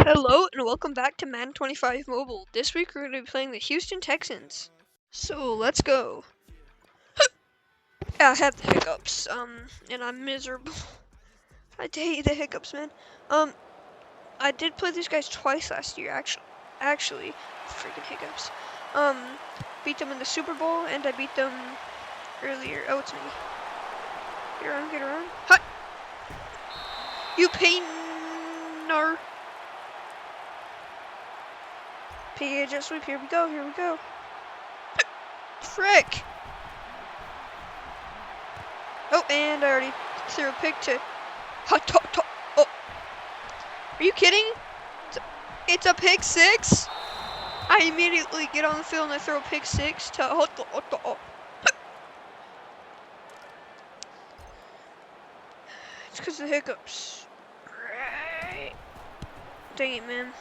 Hello and welcome back to Madden 25 Mobile. This week we're going to be playing the Houston Texans. So let's go. I have the hiccups, and I'm miserable. I hate the hiccups, man. I did play these guys twice last year, actually, freaking hiccups. Beat them in the Super Bowl, and I beat them earlier. Oh, it's me. Get around. Hut! You painter! PA jet sweep, here we go. Frick! Oh, and I already threw a pick to... Oh, are you kidding? It's a pick six? I immediately get on the field and I throw a pick six to... It's because of the hiccups. Right. Dang it, man.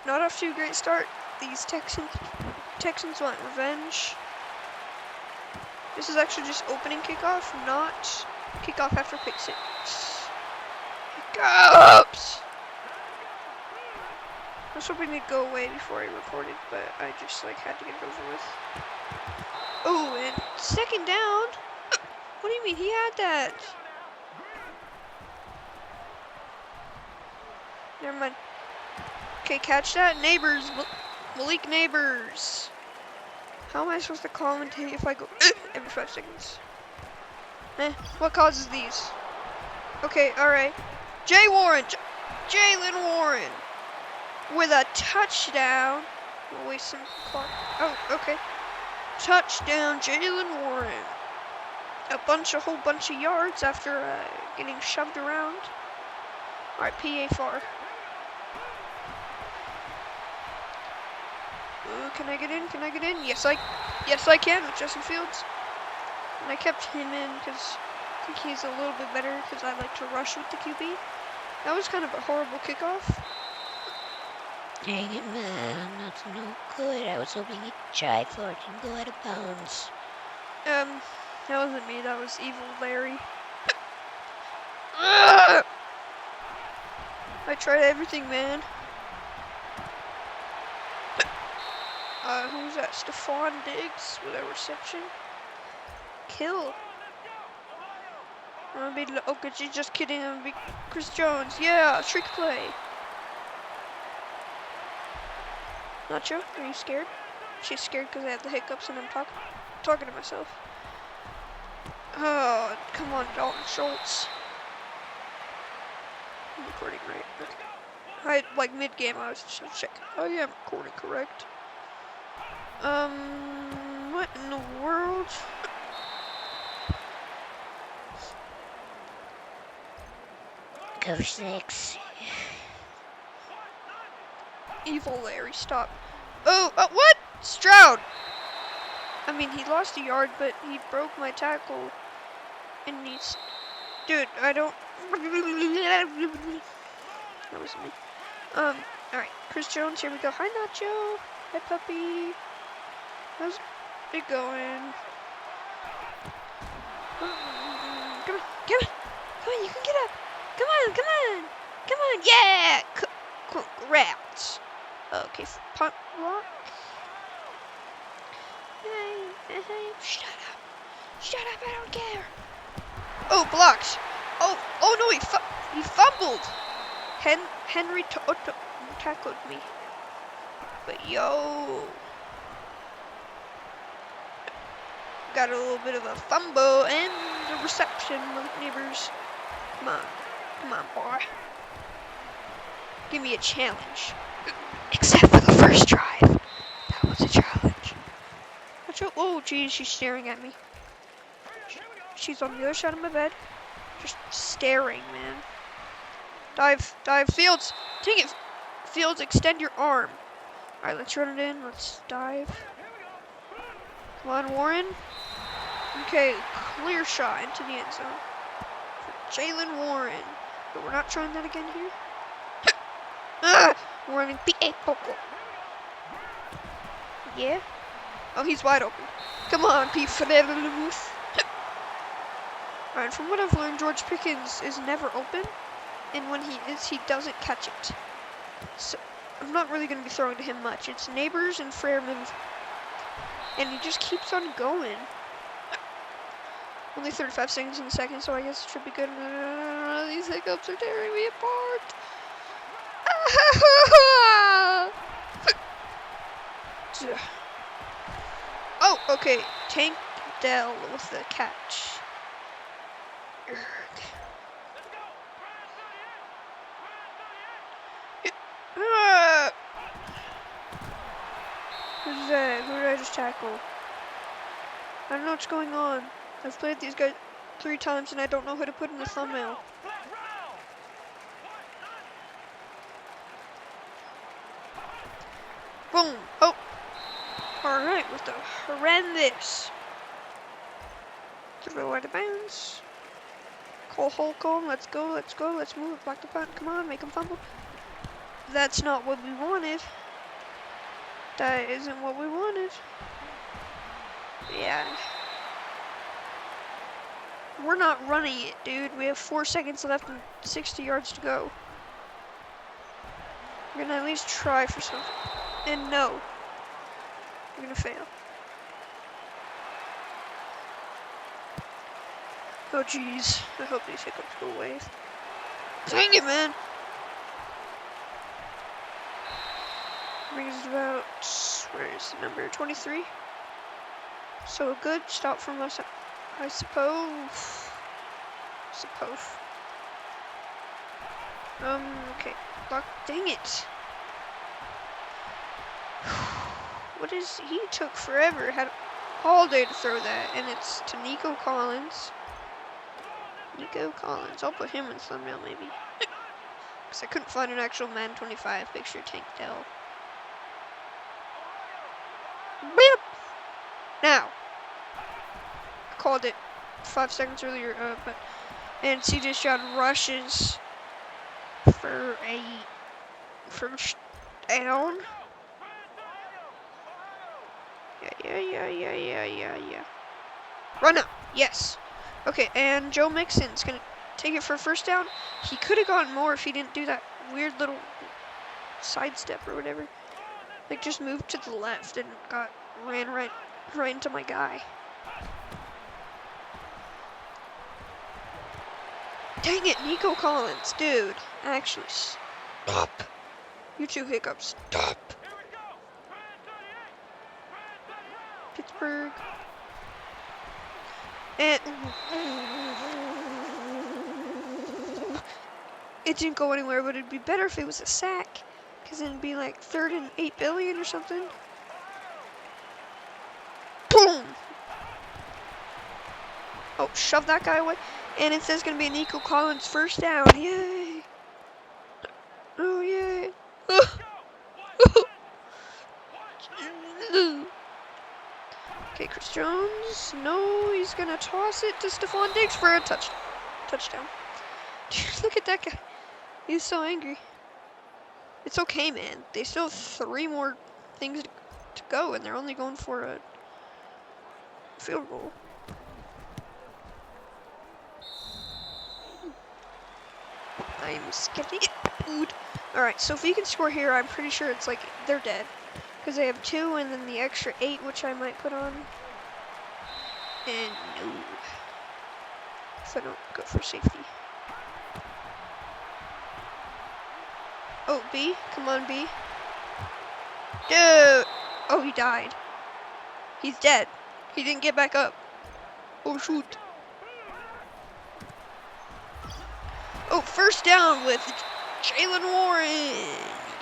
Not off to a great start. These Texans want revenge. This is actually just opening kickoff, not kickoff after pick six. Hiccups! I was hoping it'd go away before I recorded, but I just had to get it over with. Oh, and second down? What do you mean he had that? Never mind. Okay, catch that. Neighbors. Malik Neighbors. How am I supposed to commentate if I go every 5 seconds? What causes these? Okay, alright. Jalen Warren. With a touchdown. We'll waste some clock. Oh, okay. Touchdown, Jalen Warren. A whole bunch of yards after getting shoved around. Alright, PA far. Ooh, can I get in? Yes, I can with Justin Fields. And I kept him in because I think he's a little bit better because I like to rush with the QB. That was kind of a horrible kickoff. Dang it, man, that's no good. I was hoping he'd try for it and go out of bounds. That wasn't me, that was evil Larry. I tried everything, man. Who's that? Stephon Diggs with a reception. Kill. I'm gonna be Okachi, just kidding. I'm gonna be Chris Jones. Yeah, trick play. Nacho, are you scared? She's scared because I have the hiccups and I'm talking to myself. Oh, come on, Dalton Schultz. I'm recording right. Okay. Mid-game, I was just checking. Oh yeah, I'm recording correct. What in the world? Go 6. Evil Larry, stop. Oh, what? Stroud! I mean, he lost a yard, but he broke my tackle. And he's... Dude, I don't... That was me. Alright. Chris Jones, here we go. Hi, Nacho. Hi, puppy. How's it going? Come on, you can get up. Come on, yeah! Congrats. Okay, punt block. Shut up, I don't care. Oh, blocked. Oh no, he fumbled. Henry tackled me. But yo. Got a little bit of a fumble and a reception with Neighbors. Come on, boy. Give me a challenge. Except for the first drive. That was a challenge. Oh, geez, she's staring at me. She's on the other side of my bed. Just staring, man. Dive, Fields. Dang it. Fields, extend your arm. Alright, let's run it in. Let's dive. Come on, Warren. Okay, clear shot into the end zone. For Jalen Warren. But we're not trying that again here. We're running PA Poco. Yeah? Oh, he's wide open. Come on, P. Alright, from what I've learned, George Pickens is never open. and when he is, he doesn't catch it. So I'm not really going to be throwing to him much. It's Neighbors and Freerman, and he just keeps on going. Only 35 seconds in the second, so I guess it should be good. These hiccups are tearing me apart. Oh, okay. Tank Dell with the catch. Who's that? Who did I just tackle? I don't know what's going on. I've played these guys 3 times and I don't know who to put in the thumbnail. Boom! Oh! Alright, with the horrendous throw out of bounds. Cole Holcomb, let's go, let's go, let's move. Block the punt, come on, make him fumble. That's not what we wanted. That isn't what we wanted. Yeah. We're not running it, dude. We have 4 seconds left and 60 yards to go. We're gonna at least try for something. And no. We're gonna fail. Oh jeez. I hope these hiccups go away. Dang it, man! Brings us about, where is the number? 23. So a good stop from us, I suppose. Okay. Block. Dang it. What is, he took forever. Had all day to throw that, and it's to Nico Collins. I'll put him in the thumbnail maybe. Because I couldn't find an actual Madden 25 picture Tank Dell. Beep! Now. I called it 5 seconds earlier, and CJ Stroud rushes for a first down. Yeah. Run up. Yes. Okay, and Joe Mixon's gonna take it for a first down. He could have gotten more if he didn't do that weird little sidestep or whatever. Like, just moved to the left and ran right into my guy. Dang it, Nico Collins, dude. Actually, stop. You two hiccups, stop. Pittsburgh. And it didn't go anywhere, but it'd be better if it was a sack, because then it'd be like 3rd and 8 billion or something. Boom! Oh, shove that guy away. And it says gonna be a Nico Collins first down. Yay! Oh, yay! Okay, Chris Jones. No, he's gonna toss it to Stephon Diggs for a touchdown. Dude, look at that guy. He's so angry. It's okay, man. They still have 3 more things to go, and they're only going for a field goal. I'm scared. Alright, so if we can score here, I'm pretty sure it's like they're dead. Because they have 2 and then the extra 8, which I might put on. And no. If I don't go for safety. Oh, B. Come on, B. Dude. Oh, he died. He's dead. He didn't get back up. Oh, shoot. Oh, first down with Jalen Warren.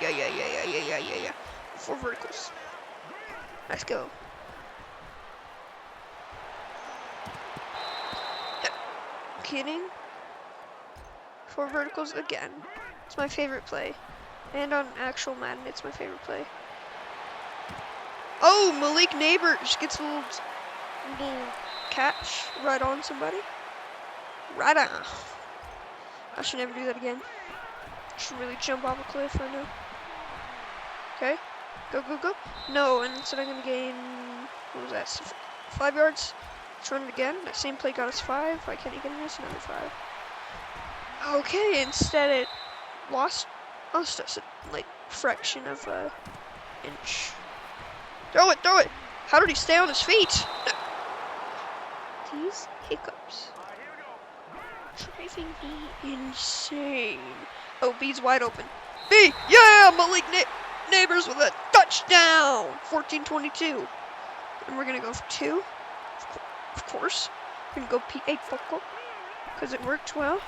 Yeah. 4 verticals. Let's go. Kidding? 4 verticals again. It's my favorite play. And on actual Madden, it's my favorite play. Oh, Malik Neighbors gets a little catch right on somebody. Right on. I should never do that again. I should really jump off a cliff right now. Okay. Go. No, and instead I'm going to gain, what was that, 5 yards? Let's run it again. That same play got us 5. Why can't he get this? Another 5. Okay, instead it lost us a like fraction of a inch. Throw it, throw it! How did he stay on his feet? These hiccups driving me insane. Oh, B's wide open. B, yeah, Malik Neighbors with a touchdown. 14-22. And we're gonna go for 2. Of course. We're gonna go P8 Poco. Because it worked well.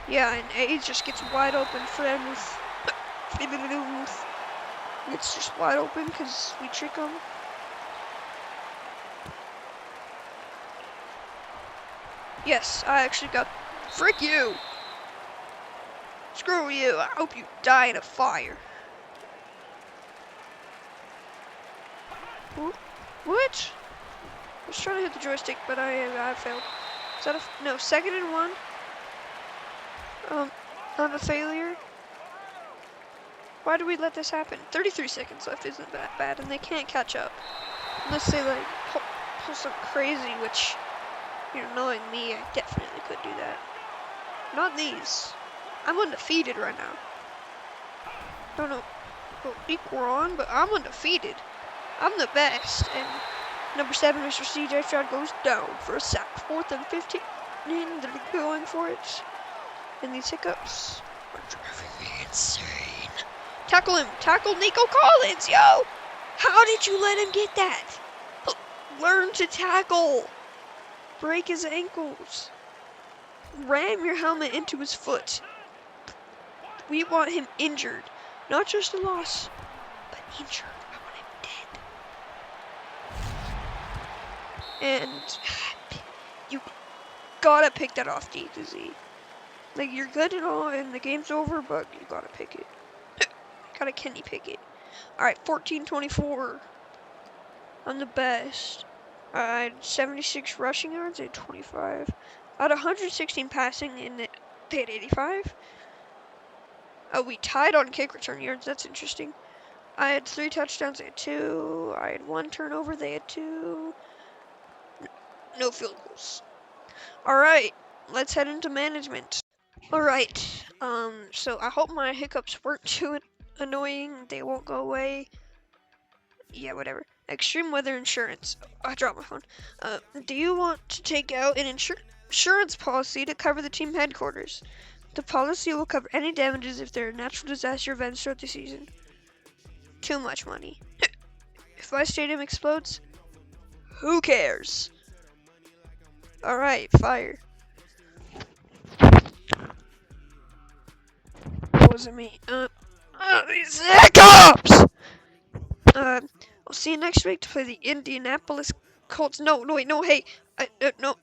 Yeah, and A just gets wide open for them with... It's just wide open because we trick them. Yes, I actually got... Frick you! Screw you, I hope you die in a fire. What? I was trying to hit the joystick, but I failed. Is that a... No, 2nd and 1. On a failure. Why do we let this happen? 33 seconds left isn't that bad, and they can't catch up. Unless they, like, pull something crazy, which, you know, knowing me, I definitely could do that. Not these. I'm undefeated right now. Don't know what week we're on, but I'm undefeated. I'm the best. And number 7, Mr. CJ Stroud goes down for a sack. 4th and 15. And they're going for it. And these hiccups are driving me insane. Tackle him. Tackle Nico Collins, yo. How did you let him get that? Learn to tackle. Break his ankles. Ram your helmet into his foot. We want him injured. Not just a loss, but injured. I want him dead. And you gotta pick that off D to Z. Like, you're good and all, and the game's over, but you gotta pick it. Gotta Kenny pick it. Alright, 14-24. I'm the best. I had 76 rushing yards, I had 25. I had 116 passing, and they had 85. Oh, we tied on kick return yards. That's interesting. I had 3 touchdowns. They had 2. I had 1 turnover. They had 2. No field goals. All right, let's head into management. All right. So I hope my hiccups weren't too annoying. They won't go away. Yeah, whatever. Extreme weather insurance. I dropped my phone. Do you want to take out an insurance policy to cover the team headquarters? The policy will cover any damages if there are natural disaster events throughout the season. Too much money. If my stadium explodes, who cares? Alright, fire. That wasn't me. These hiccups! I'll see you next week to play the Indianapolis Colts. No, wait, no, hey. No.